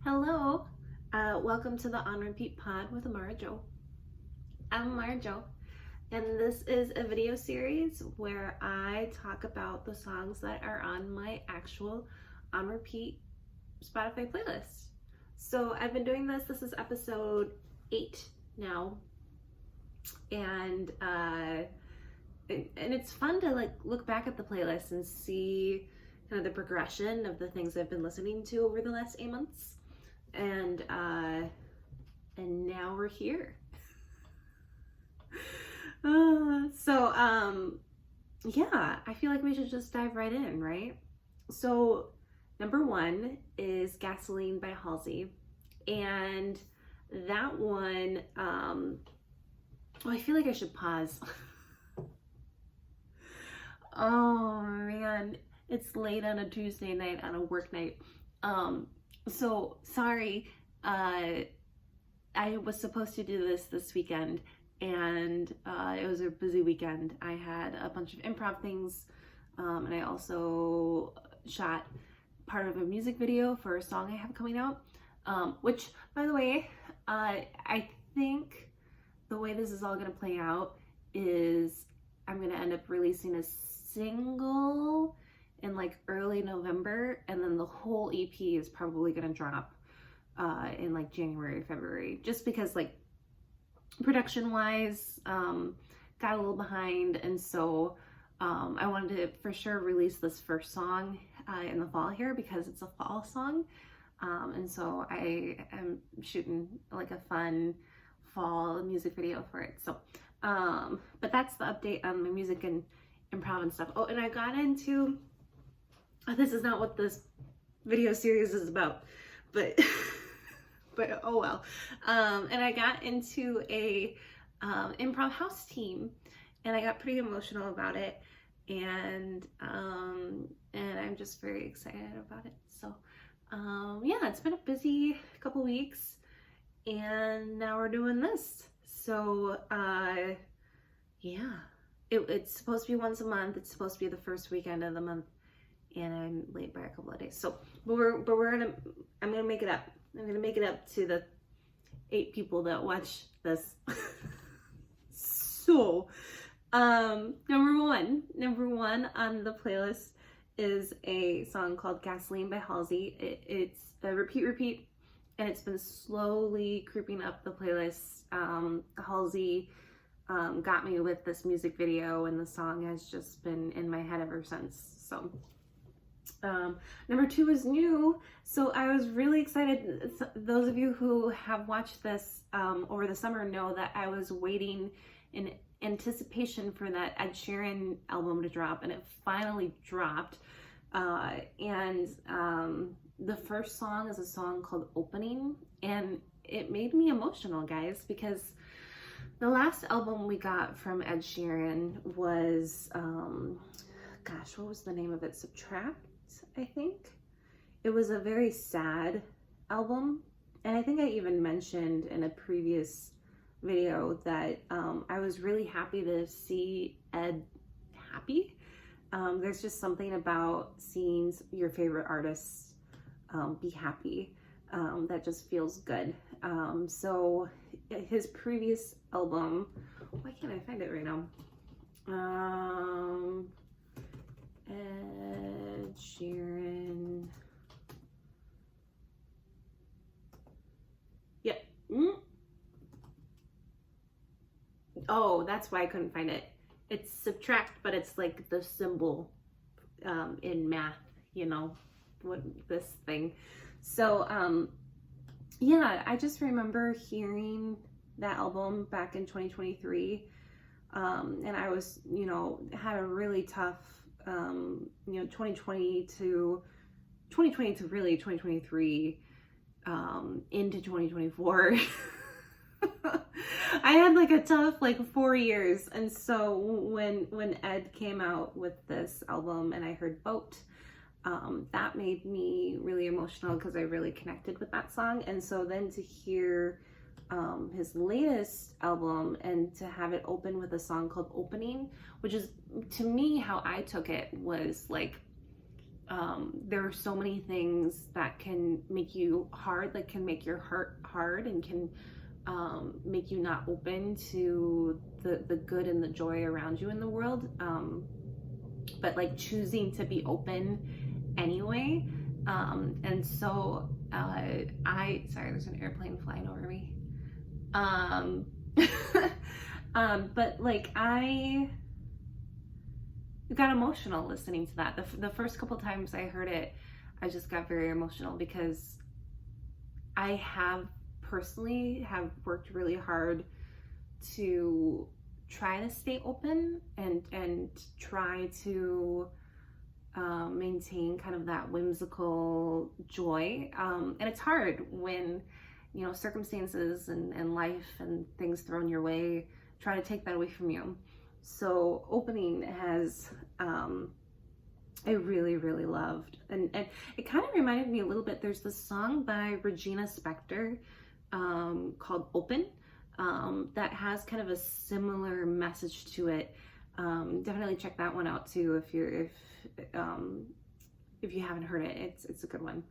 Hello, welcome to the On Repeat Pod with Amara Jo. I'm Amara Jo, and this is a video series where I talk about the songs that are on my actual On Repeat Spotify playlist. So I've been doing this is episode 8 now, and it's fun to look back at the playlist and see kind of the progression of the things I've been listening to over the last 8 months. And now we're here. Yeah, I feel like we should just dive right in, right? So number 1 is Gasoline by Halsey, and that one, I feel like I should pause. Oh man, it's late on a Tuesday night, on a work night. So sorry, I was supposed to do this weekend, and it was a busy weekend. I had a bunch of improv things, and I also shot part of a music video for a song I have coming out, which, by the way, I think the way this is all going to play out is I'm going to end up releasing a single in early November, and then the whole EP is probably gonna drop in January, February, just because production wise got a little behind, and so I wanted to for sure release this first song in the fall here because it's a fall song, and so I am shooting a fun fall music video for it. So but that's the update on my music and improv and stuff. Oh, and I got into, this is not what this video series is about, but but oh well. And I got into a improv house team, and I got pretty emotional about it, and I'm just very excited about it. So yeah, it's been a busy couple weeks, and now we're doing this. So yeah, it's supposed to be once a month. It's supposed to be the first weekend of the month, and I'm late by a couple of days. So, I'm gonna make it up. I'm gonna make it up to the 8 people that watch this. So, number one on the playlist is a song called Gasoline by Halsey. It's a repeat, and it's been slowly creeping up the playlist. Halsey got me with this music video, and the song has just been in my head ever since. So number 2 is new, so I was really excited. Those of you who have watched this over the summer know that I was waiting in anticipation for that Ed Sheeran album to drop, and it finally dropped. And the first song is a song called Opening, and it made me emotional, guys, because the last album we got from Ed Sheeran was, gosh, what was the name of it? Subtract, I think. It was a very sad album, and I think I even mentioned in a previous video that I was really happy to see Ed happy. There's just something about seeing your favorite artists be happy that just feels good. So his previous album, why can't I find it right now? Ed Sheeran. Yep. Oh, that's why I couldn't find it. It's Subtract, but it's like the symbol in math, you know, what this thing. So yeah, I just remember hearing that album back in 2023, and I was, had a really tough 2020 to really 2023 into 2024. I had a tough 4 years, and so when Ed came out with this album and I heard Boat, that made me really emotional because I really connected with that song. And so then to hear his latest album and to have it open with a song called Opening, which is, to me, how I took it was there are so many things that can make you hard, like can make your heart hard and can make you not open to the good and the joy around you in the world. But like choosing to be open anyway. And so sorry, there's an airplane flying over me. But like I got emotional listening to that. The first couple times I heard it, I just got very emotional because I personally have worked really hard to try to stay open and try to maintain kind of that whimsical joy. And it's hard when, you know, circumstances and life and things thrown your way try to take that away from you. So opening has, I really, really loved. And it kind of reminded me a little bit, there's this song by Regina Spektor called Open that has kind of a similar message to it. Definitely check that one out too if you haven't heard it. It's a good one.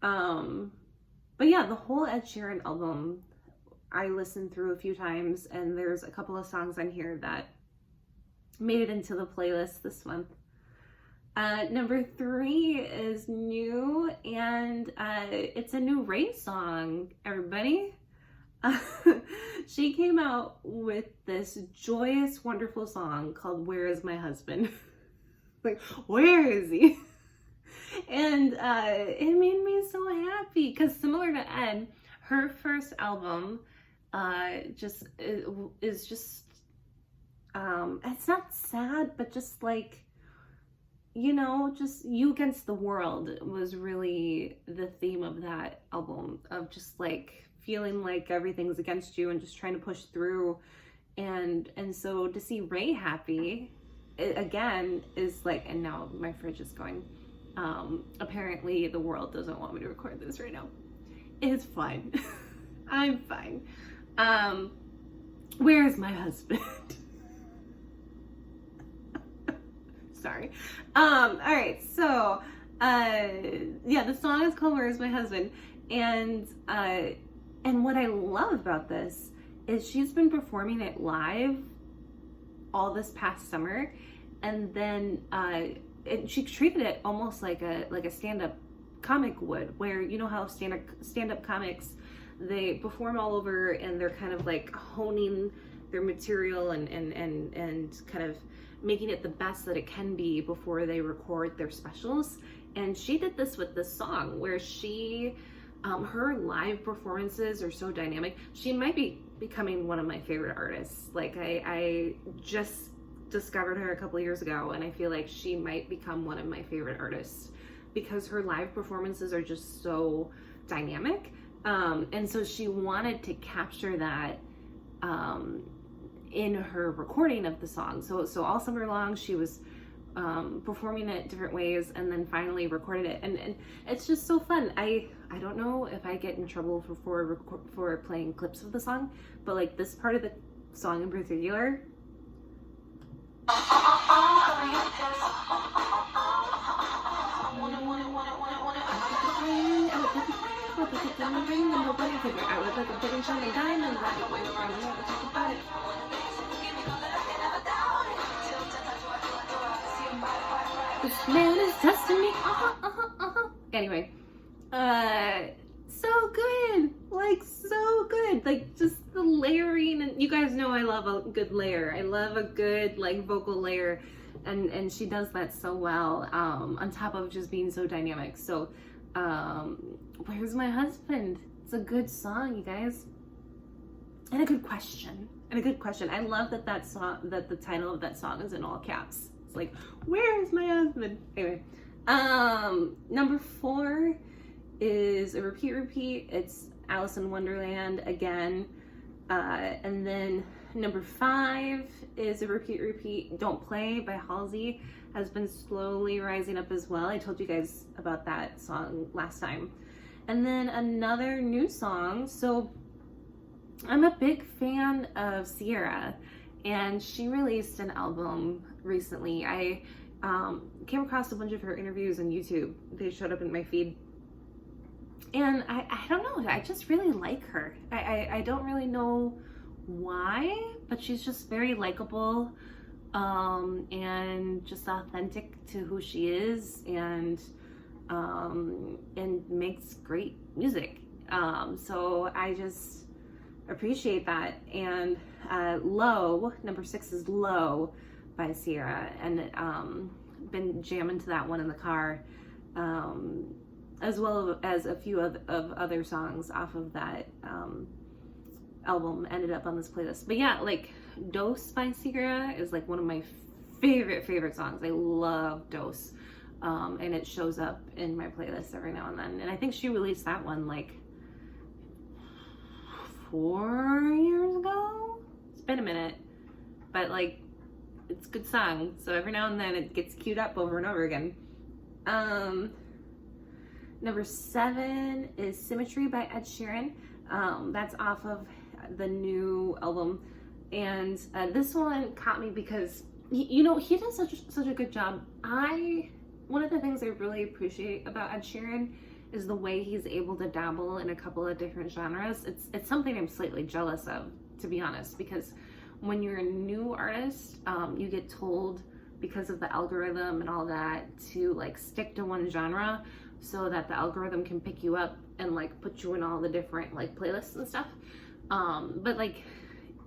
But yeah, the whole Ed Sheeran album I listened through a few times, and there's a couple of songs on here that made it into the playlist this month. Number 3 is new, and it's a new RAYE song, everybody. She came out with this joyous, wonderful song called Where Is My Husband? Like, where is he? And it made me so happy because similar to Ed, her first album is just it's not sad, but just like, you know, just you against the world was really the theme of that album, of just like feeling like everything's against you and just trying to push through. And so to see RAYE happy again is like, and now my fridge is going. Apparently the world doesn't want me to record this right now. It's fine. I'm fine. Where's my husband? Sorry. All right. So, yeah, the song is called Where's My Husband? And what I love about this is she's been performing it live all this past summer. And then, she treated it almost like a stand-up comic would, where, you know how stand-up comics, they perform all over and they're kind of like honing their material and kind of making it the best that it can be before they record their specials. And she did this with this song where she, her live performances are so dynamic. She might be becoming one of my favorite artists. Like I just discovered her a couple of years ago, and I feel like she might become one of my favorite artists because her live performances are just so dynamic. And so she wanted to capture that in her recording of the song. So all summer long she was performing it different ways, and then finally recorded it, and it's just so fun. I don't know if I get in trouble for playing clips of the song, but like this part of the song in particular, this man is testing me. Anyway, so good, like so good, like just the layering, and you guys know I love a good layer. I love a good like vocal layer, and she does that so well, on top of just being so dynamic. So Where's My Husband? It's a good song, you guys, and a good question. I love that song, that the title of that song is in all caps. It's like, where is my husband? Anyway, number 4 is a repeat. It's Alice in Wonderland again. And then number 5 is a repeat. Don't Play by Halsey has been slowly rising up as well. I told you guys about that song last time. And then another new song. So I'm a big fan of Ciara, and she released an album recently. I came across a bunch of her interviews on YouTube. They showed up in my feed. And I don't know, I just really like her. I don't really know why, but she's just very likable, and just authentic to who she is, and makes great music. So I just appreciate that. And Low, number 6 is Low by Ciara, and been jamming to that one in the car, as well as a few of other songs off of that album ended up on this playlist. But yeah, like Dose by Ciara is like one of my favorite songs. I love Dose, and it shows up in my playlist every now and then. And I think she released that one like 4 years ago. It's been a minute, but like it's a good song, so every now and then it gets queued up over and over again. Number 7 is Symmetry by Ed Sheeran. That's off of the new album, and this one caught me because he does such a good job. One of the things I really appreciate about Ed Sheeran is the way he's able to dabble in a couple of different genres. It's something I'm slightly jealous of, to be honest, because when you're a new artist, you get told, because of the algorithm and all that, to like stick to one genre so that the algorithm can pick you up and like put you in all the different like playlists and stuff. But like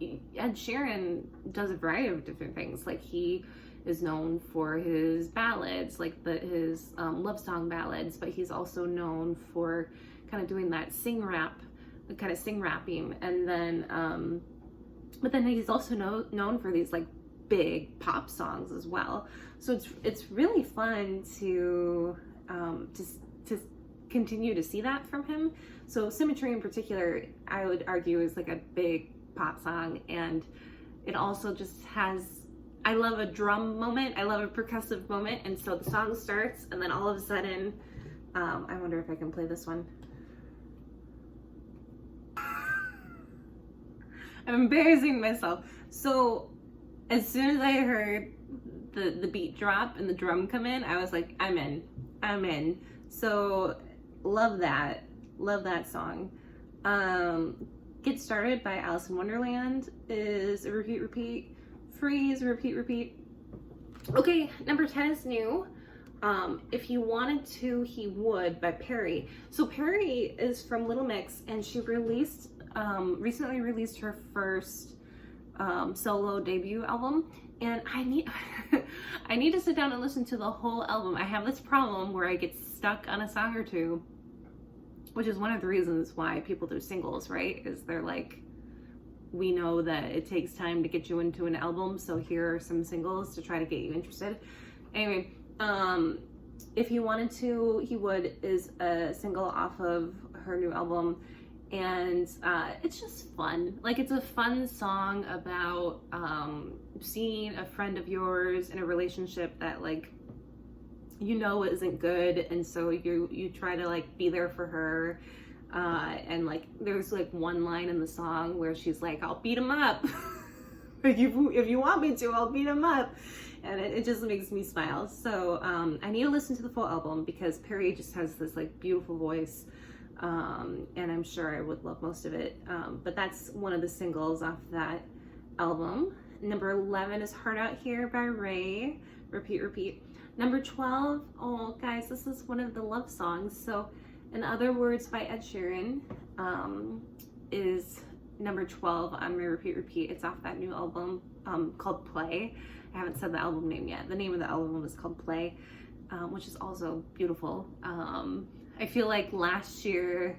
Ed Sheeran does a variety of different things. Like he is known for his ballads, like his love song ballads, but he's also known for kind of doing that sing rapping, and then but then he's also known for these like big pop songs as well. So it's really fun to continue to see that from him. So Symmetry in particular, I would argue, is like a big pop song, and it also just has, I love a drum moment, I love a percussive moment, and so the song starts, and then all of a sudden, I wonder if I can play this one. I'm embarrassing myself. So as soon as I heard the beat drop and the drum come in, I was like, I'm in. So love that song. Get Started by Alice in Wonderland is a repeat. Freeze, repeat. Okay, number 10 is new. If he wanted to, he would, by Perrie. So Perrie is from Little Mix, and she recently released her first solo debut album, and I need to sit down and listen to the whole album. I have this problem where I get stuck on a song or two, which is one of the reasons why people do singles, right? Is they're like, we know that it takes time to get you into an album, so here are some singles to try to get you interested. Anyway, If He Wanted To, He Would is a single off of her new album, and it's just fun. Like, it's a fun song about seeing a friend of yours in a relationship that, like, isn't good, and so you try to like be there for her, and like there's like one line in the song where she's like, I'll beat him up. if you want me to, I'll beat him up, and it just makes me smile. So I need to listen to the full album because Perrie just has this like beautiful voice, and I'm sure I would love most of it, but that's one of the singles off that album. Number 11 is Hard Out Here by RAYE, repeat. Number 12, oh guys, this is one of the love songs. So In Other Words by Ed Sheeran is number 12 on my repeat. It's off that new album called Play. I haven't said the album name yet. The name of the album is called Play, which is also beautiful. I feel like last year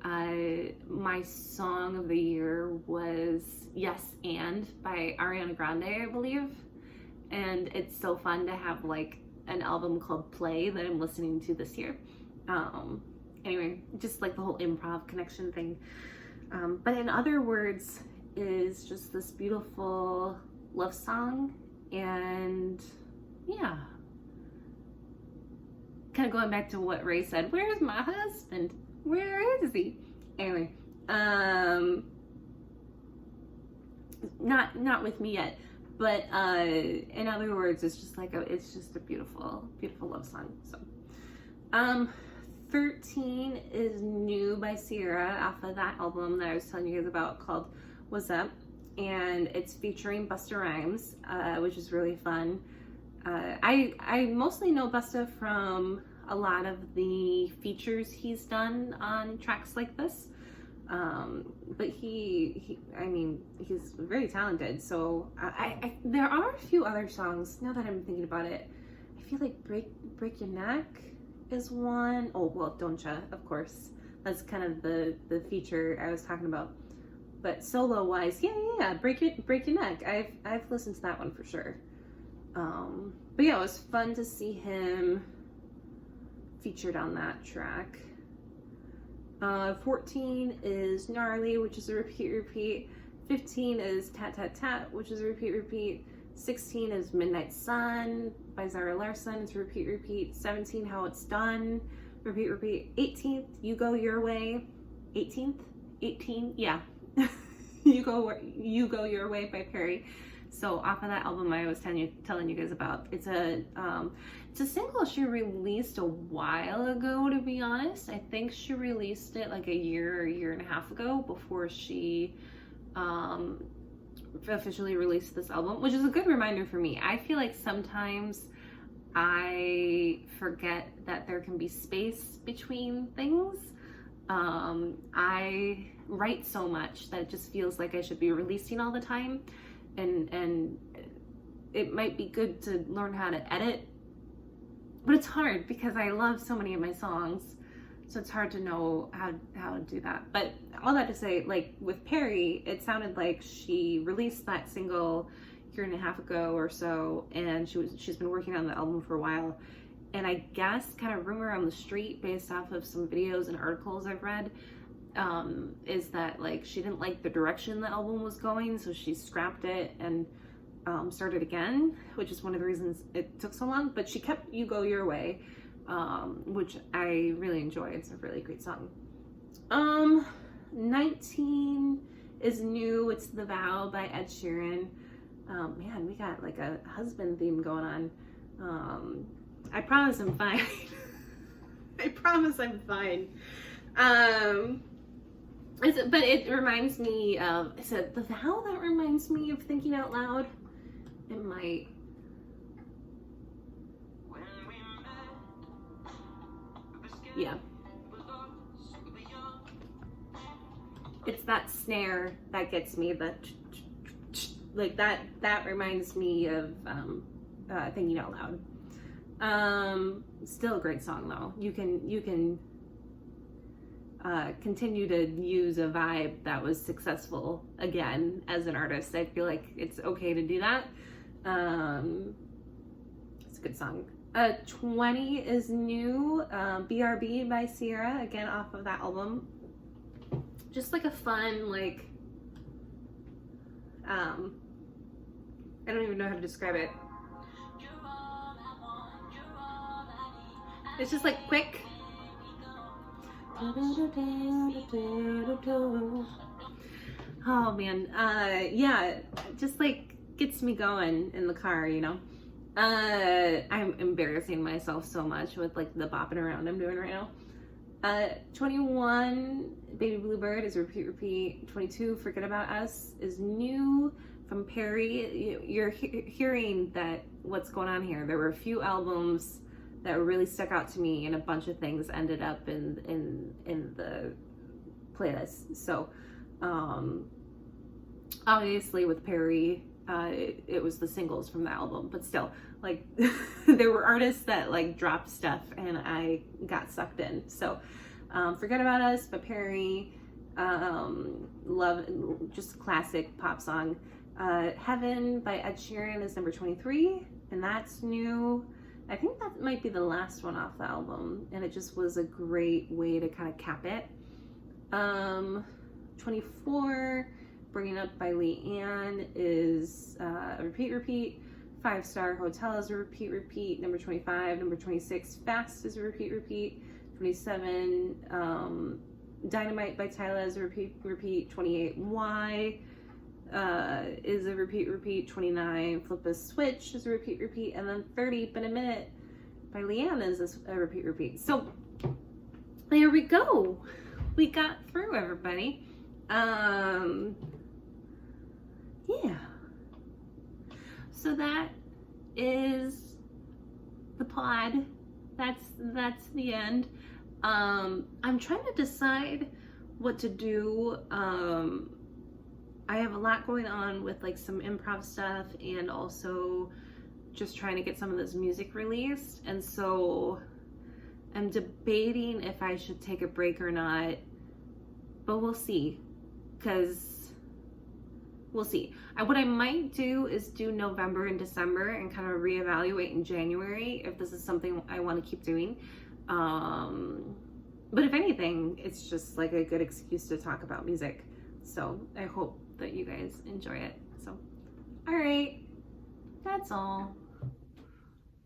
my song of the year was Yes And by Ariana Grande, I believe. And it's so fun to have like an album called Play that I'm listening to this year. Anyway, just like the whole improv connection thing. But In Other Words is just this beautiful love song, and yeah, kind of going back to what Ray said, where's my husband? Where is he? Anyway, not with me yet. But in other words, it's just like it's just a beautiful, beautiful love song. So 13 is new by Ciara off of that album that I was telling you guys about called What's Up, and it's featuring Busta Rhymes, which is really fun. I mostly know Busta from a lot of the features he's done on tracks like this, but I mean, he's very talented. So there are a few other songs now that I'm thinking about it. I feel like Break Your Neck is one. Oh well, Don't Ya, of course. That's kind of the feature I was talking about. But solo wise, yeah, Break Your Neck. I've listened to that one for sure. But yeah, it was fun to see him featured on that track. 14 is Gnarly, which is a repeat. 15 is Tat Tat Tat, which is a repeat. 16 is Midnight Sun by Zara Larsson, it's a repeat. 17, How It's Done, repeat. 18th, You Go Your Way. 18, yeah. You Go Your Way by Perrie. So off of that album I was telling you guys about, it's a single she released a while ago, to be honest. I think she released it like a year and a half ago before she officially released this album, which is a good reminder for me. I feel like sometimes I forget that there can be space between things. I write so much that it just feels like I should be releasing all the time. And it might be good to learn how to edit, but it's hard because I love so many of my songs, so it's hard to know how to do that. But all that to say, like with Perrie, it sounded like she released that single a year and a half ago or so, and she's been working on the album for a while. And I guess kind of rumor on the street based off of some videos and articles I've read, is that like she didn't like the direction the album was going, so she scrapped it and started again, which is one of the reasons it took so long. But she kept You Go Your Way, which I really enjoy. It's a really great song. 19 is new. It's The Vow by Ed Sheeran. Man, we got like a husband theme going on. I promise I'm fine. I promise I'm fine. But it reminds me of, is it The Vow that reminds me of Thinking Out Loud? It might. Yeah. It's that snare that gets me, like that reminds me of Thinking Out Loud. Still a great song though. You can continue to use a vibe that was successful again as an artist. I feel like it's okay to do that. It's a good song. 20 is new, BRB by Ciara, again off of that album. Just like a fun, like, I don't even know how to describe it. It's just like quick. Oh man, yeah, just like gets me going in the car, you know. I'm embarrassing myself so much with like the bopping around I'm doing right now. 21, Baby Bluebird is repeat. 22, Forget About Us is new from Perrie. You're hearing that what's going on here. There were a few albums that really stuck out to me, and a bunch of things ended up in the playlist. So obviously with Perrie, it was the singles from the album, but still, like there were artists that like dropped stuff and I got sucked in. So Forget About Us by Perrie, love, just classic pop song. Heaven by Ed Sheeran is number 23, and that's new. I think that might be the last one off the album, and it just was a great way to kind of cap it. 24, Bringing Up by Leanne is a repeat. 5-Star Hotel is a repeat. Number 25. Number 26, Fast is a repeat. 27, Dynamite by Tyla is a repeat. 28, Why is a repeat, 29 Flip a Switch is a repeat, and then 30 Been a Minute by Leanne is a repeat. So there we go. We got through, everybody. Yeah. So that is the pod. That's the end. I'm trying to decide what to do. I have a lot going on with like some improv stuff and also just trying to get some of this music released. And so I'm debating if I should take a break or not, but we'll see, because we'll see. What I might do is do November and December and kind of reevaluate in January if this is something I want to keep doing. But if anything, it's just like a good excuse to talk about music. So I hope that you guys enjoy it. So, all right, that's all.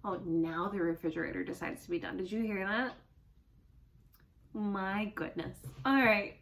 Oh, now the refrigerator decides to be done. Did you hear that? My goodness. All right.